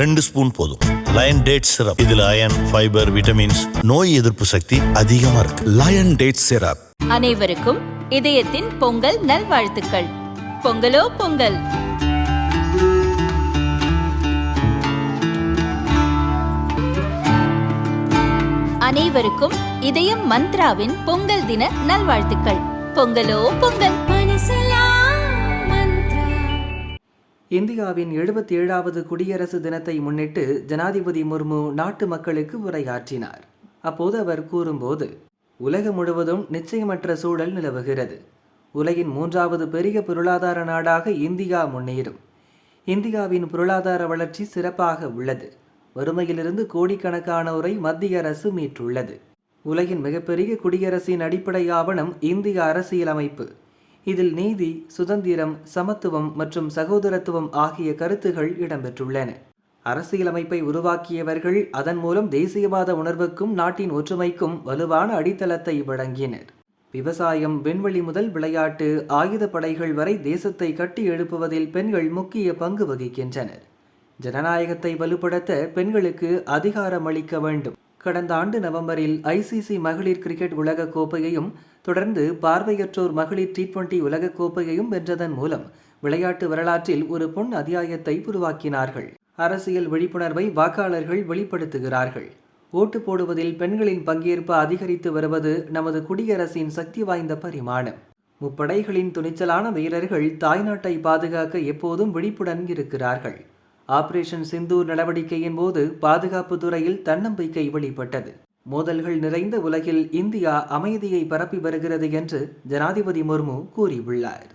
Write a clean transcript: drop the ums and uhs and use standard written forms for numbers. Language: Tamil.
2 ஸ்பூன் போதும். லயன் டேட் சிரப், இதுல அயன், ஃபைபர், விட்டமின்ஸ், நோய் எதிர்ப்பு சக்தி அதிகமா இருக்கு. Lion date syrup. அனைவருக்கும் இதயத்தின் பொங்கல் நல்வாழ்த்துக்கள். பொங்கலோ பொங்கல். அனைவருக்கும் இதயம் மந்த்ராவின் பொங்கல் தின நல்வாழ்த்துக்கள். பொங்கலோ பொங்கல். இந்தியாவின் 77வது குடியரசு தினத்தை முன்னிட்டு ஜனாதிபதி முர்மு நாட்டு மக்களுக்கு உரையாற்றினார். அப்போது அவர் கூறும்போது, உலகம் முழுவதும் நிச்சயமற்ற சூழல் நிலவுகிறது. உலகின் 3வது பெரிய பொருளாதார நாடாக இந்தியா முன்னேறும். இந்தியாவின் பொருளாதார வளர்ச்சி சிறப்பாக உள்ளது. வறுமையிலிருந்து கோடிக்கணக்கானோரை மத்திய அரசு மீட்டுள்ளது. உலகின் மிகப்பெரிய குடியரசின் அடிப்படை ஆவணம் இந்திய அரசியலமைப்பு. இதில் நீதி, சுதந்திரம், சமத்துவம் மற்றும் சகோதரத்துவம் ஆகிய கருத்துகள் இடம்பெற்றுள்ளன. அரசியலமைப்பை உருவாக்கியவர்கள் அதன் மூலம் தேசியவாத உணர்வுக்கும் நாட்டின் ஒற்றுமைக்கும் வலுவான அடித்தளத்தை வழங்கினர். விவசாயம், விண்வெளி முதல் விளையாட்டு, ஆயுத படைகள் வரை தேசத்தை கட்டி எழுப்புவதில் பெண்கள் முக்கிய பங்கு வகிக்கின்றனர். ஜனநாயகத்தை வலுப்படுத்த பெண்களுக்கு அதிகாரம் அளிக்க வேண்டும். கடந்த ஆண்டு நவம்பரில் ICC மகளிர் கிரிக்கெட் உலக கோப்பையையும் தொடர்ந்து பார்வையற்றோர் மகளிர் T20 உலகக் கோப்பையையும் வென்றதன் மூலம் விளையாட்டு வரலாற்றில் ஒரு பொன் அத்தியாயத்தை உருவாக்கினார்கள். அரசியல் விழிப்புணர்வை வாக்காளர்கள் வெளிப்படுத்துகிறார்கள். ஓட்டு போடுவதில் பெண்களின் பங்கேற்பு அதிகரித்து வருவது நமது குடியரசின் சக்தி வாய்ந்த பரிமாணம். முப்படைகளின் துணிச்சலான வீரர்கள் தாய்நாட்டை பாதுகாக்க எப்போதும் விழிப்புடன் இருக்கிறார்கள். ஆபரேஷன் சிந்தூர் நடவடிக்கையின் போது பாதுகாப்பு துறையில் தன்னம்பிக்கை வெளிப்பட்டது. மோதல்கள் நிறைந்த உலகில் இந்தியா அமைதியை பரப்பி வருகிறது என்று ஜனாதிபதி முர்மு கூறியுள்ளார்.